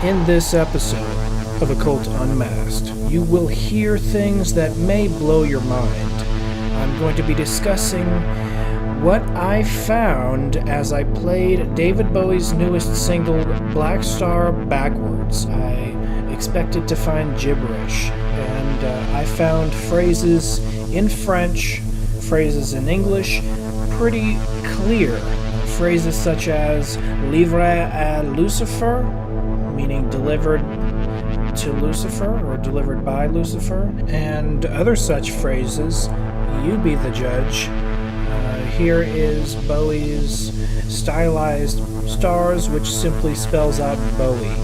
In this episode of Occult Unmasked, you will hear things that may blow your mind. I'm going to be discussing what I found as I played David Bowie's newest single, Blackstar, backwards. I expected to find gibberish, and I found phrases in French, phrases in English, pretty clear. Phrases such as livré à Lucifer, meaning delivered to Lucifer or delivered by Lucifer, and other such phrases. You be the judge. Here is Bowie's stylized stars, which simply spells out Bowie.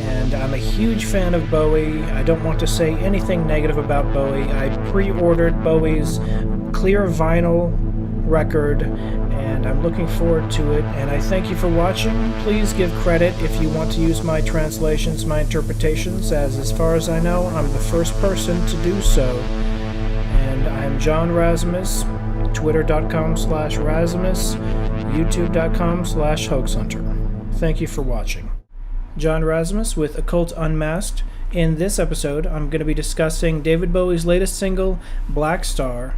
And I'm a huge fan of Bowie. I don't want to say anything negative about Bowie. I pre-ordered Bowie's clear vinyl record, and I'm looking forward to it, and I thank you for watching. Please give credit if you want to use my translations, my interpretations, as far as I know, I'm the first person to do so. And I'm John Razimus, twitter.com/Razimus, youtube.com/hoaxhunter. Thank you for watching. John Razimus with Occult Unmasked. In this episode, I'm going to be discussing David Bowie's latest single, Blackstar.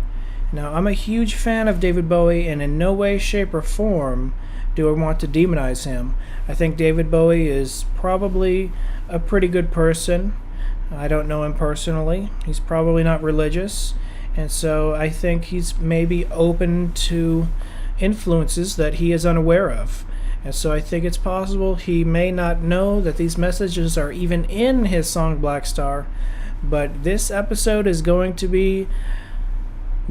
Now, I'm a huge fan of David Bowie, and in no way, shape, or form do I want to demonize him. I think David Bowie is probably a pretty good person. I don't know him personally. He's probably not religious, and so I think he's maybe open to influences that he is unaware of. And so I think it's possible he may not know that these messages are even in his song Blackstar, but this episode is going to be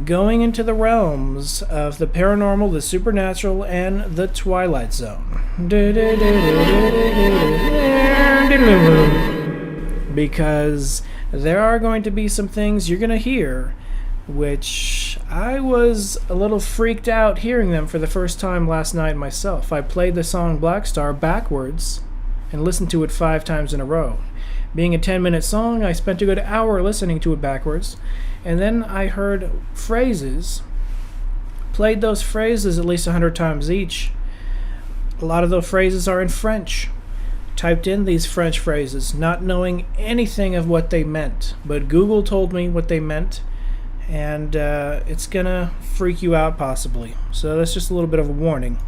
going into the realms of the paranormal, the supernatural, and the Twilight Zone. Because there are going to be some things you're going to hear, which I was a little freaked out hearing them for the first time last night myself. I played the song Blackstar backwards and listened to it 5 times in a row. Being a 10-minute song, I spent a good hour listening to it backwards. And then I heard phrases, played those phrases at least 100 times each. A lot of those phrases are in French. Typed in these French phrases, not knowing anything of what they meant. But Google told me what they meant, and it's gonna freak you out possibly. So that's just a little bit of a warning.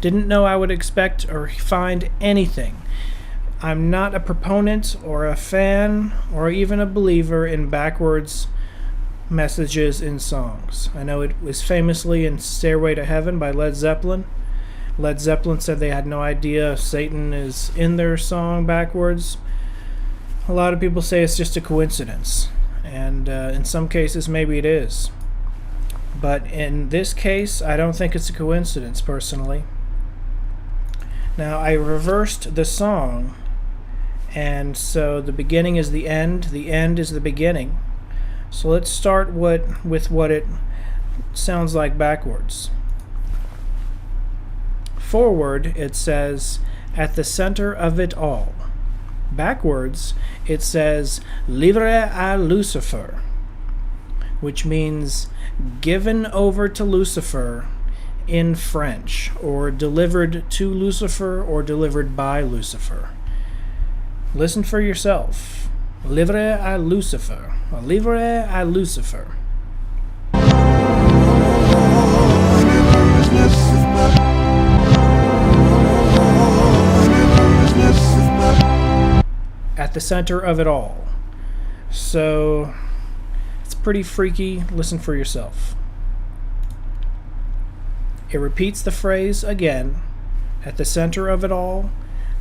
Didn't know I would expect or find anything. I'm not a proponent or a fan or even a believer in backwards messages in songs. I know it was famously in Stairway to Heaven by Led Zeppelin. Led Zeppelin said they had no idea Satan is in their song backwards. A lot of people say it's just a coincidence, and in some cases maybe it is. But in this case, I don't think it's a coincidence personally. Now, I reversed the song, and so the beginning is the end is the beginning. So let's start with what it sounds like backwards. Forward, it says, at the center of it all. Backwards, it says, livré à Lucifer, which means given over to Lucifer in French, or delivered to Lucifer, or delivered by Lucifer. Listen for yourself. Livré à Lucifer. Livré à Lucifer. At the center of it all. So, it's pretty freaky. Listen for yourself. It repeats the phrase again. At the center of it all.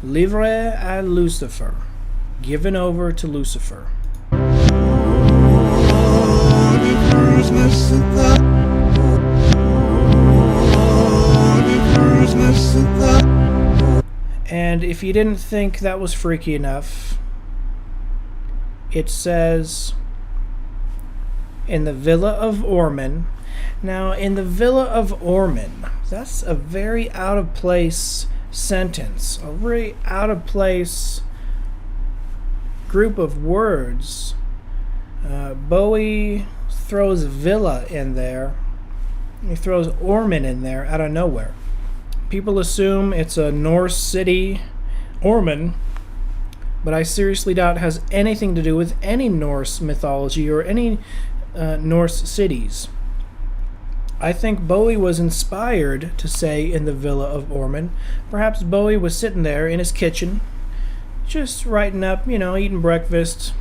Livré à Lucifer, given over to Lucifer. And if you didn't think that was freaky enough, it says in the Villa of Orman. Now, in the Villa of Orman, that's a very out of place sentence, a very out of place group of words. Bowie throws villa in there. He throws Orman in there out of nowhere. People assume it's a Norse city, Orman, but I seriously doubt it has anything to do with any Norse mythology or any Norse cities. I think Bowie was inspired to say in the Villa of Orman. Perhaps Bowie was sitting there in his kitchen, just writing up, eating breakfast,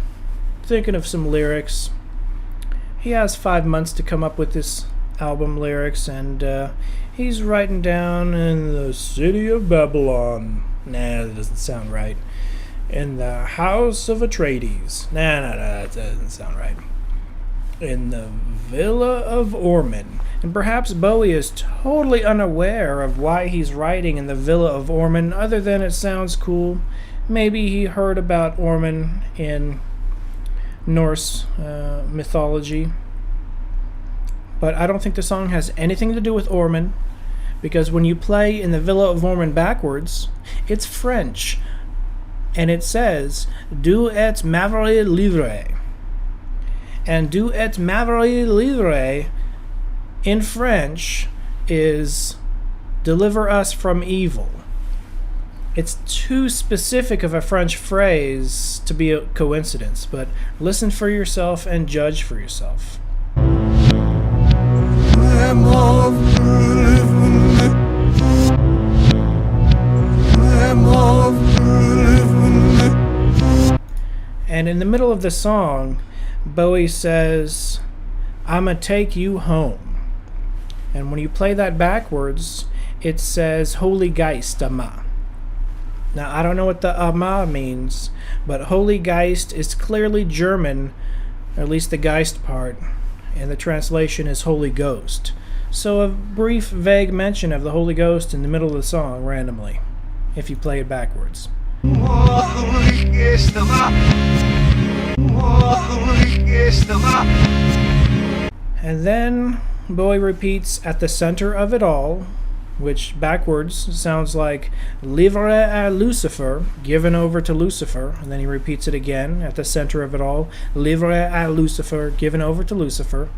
thinking of some lyrics. He has 5 months to come up with this album lyrics, and he's writing down in the city of Babylon. Nah, that doesn't sound right. In the house of Atreides. Nah, that doesn't sound right. In the Villa of Orman. And perhaps Bowie is totally unaware of why he's writing in the Villa of Orman, other than it sounds cool. Maybe he heard about Orman in Norse mythology. But I don't think the song has anything to do with Orman, because when you play in the Villa of Orman backwards, it's French. And it says, "Du et m'avez livré." And "Du et m'avez livré" in French is "deliver us from evil." It's too specific of a French phrase to be a coincidence, but listen for yourself and judge for yourself. And in the middle of the song, Bowie says, "I'ma take you home." And when you play that backwards, it says Holy Geist ama. Now, I don't know what the ama means, but Holy Geist is clearly German, or at least the Geist part, and the translation is Holy Ghost. So a brief, vague mention of the Holy Ghost in the middle of the song randomly, if you play it backwards. And then Bowie repeats "at the center of it all," which backwards sounds like "livré à Lucifer," given over to Lucifer. And then he repeats it again, "at the center of it all, livré à Lucifer," given over to Lucifer.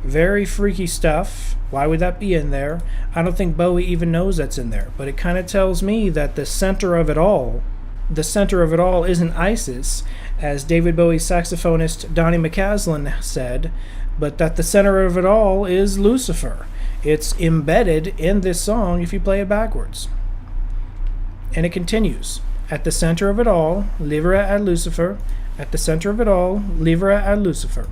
Very freaky stuff. Why would that be in there? I don't think Bowie even knows that's in there, but it kind of tells me that the center of it all isn't Isis, as David Bowie's saxophonist Donnie McCaslin said, but that the center of it all is Lucifer. It's embedded in this song if you play it backwards. And it continues. "At the center of it all, livré à Lucifer. At the center of it all, livré à Lucifer."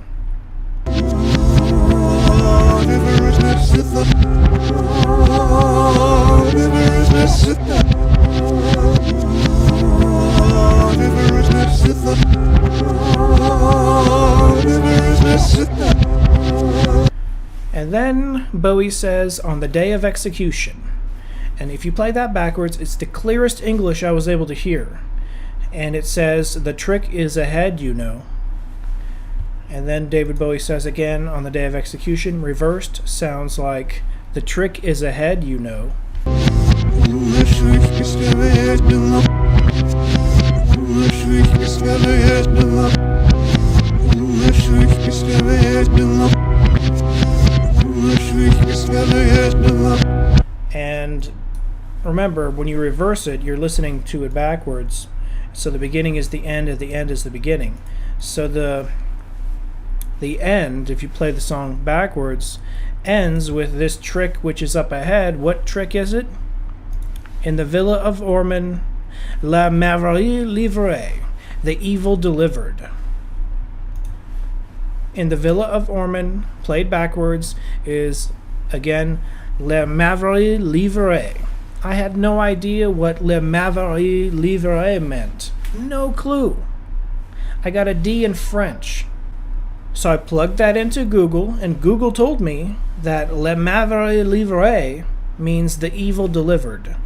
And then Bowie says, "on the day of execution." And if you play that backwards, it's the clearest English I was able to hear. And it says, "the trick is ahead, you know." And then David Bowie says again, "on the day of execution," reversed, sounds like, "the trick is ahead, you know." And remember, when you reverse it, you're listening to it backwards. So the beginning is the end, and the end is the beginning. So the end, if you play the song backwards, ends with this trick which is up ahead. What trick is it? In the Villa of Orman, "la merveille livrée," the evil delivered. In the Villa of Orman, played backwards, is again "la merveille livrée." I had no idea what "la merveille livrée" meant. No clue. I got a D in French. So I plugged that into Google, and Google told me that "le merveille livrée" means the evil delivered.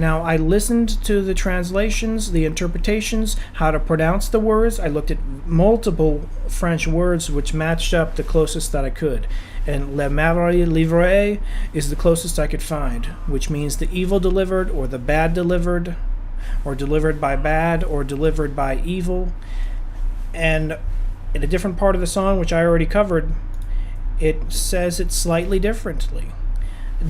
Now, I listened to the translations, the interpretations, how to pronounce the words. I looked at multiple French words which matched up the closest that I could. And Le Mauvais Livré is the closest I could find, which means the evil delivered, or the bad delivered, or delivered by bad, or delivered by evil. And in a different part of the song, which I already covered, it says it slightly differently.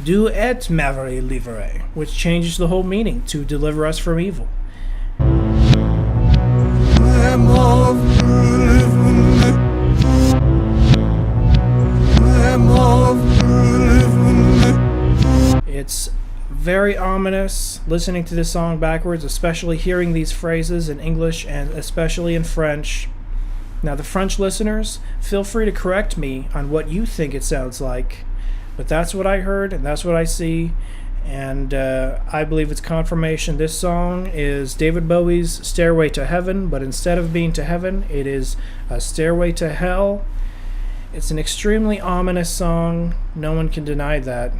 Du et mauvais livré, which changes the whole meaning, to deliver us from evil. It's very ominous listening to this song backwards, especially hearing these phrases in English and especially in French. Now, the French listeners, feel free to correct me on what you think it sounds like, but that's what I heard and that's what I see, and I believe it's confirmation. This song is David Bowie's Stairway to Heaven, but instead of being to heaven, it is a stairway to hell. It's an extremely ominous song. No one can deny that.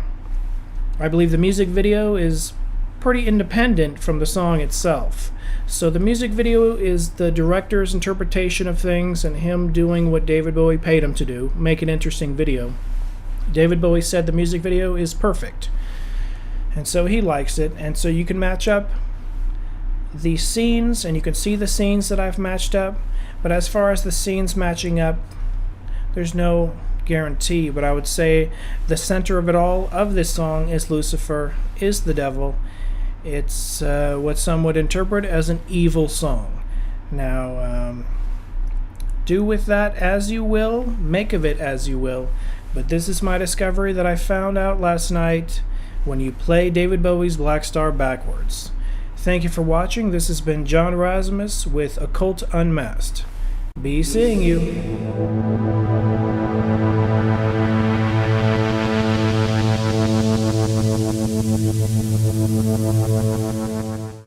I believe the music video is pretty independent from the song itself. So the music video is the director's interpretation of things and him doing what David Bowie paid him to do, make an interesting video. David Bowie said the music video is perfect, and so he likes it, and so you can match up the scenes, and you can see the scenes that I've matched up, but as far as the scenes matching up, there's no guarantee, but I would say the center of it all, of this song, is Lucifer, is the devil. It's what some would interpret as an evil song. Now, do with that as you will, make of it as you will, but this is my discovery that I found out last night when you play David Bowie's Blackstar backwards. Thank you for watching. This has been John Razimus with Occult Unmasked. Be seeing you.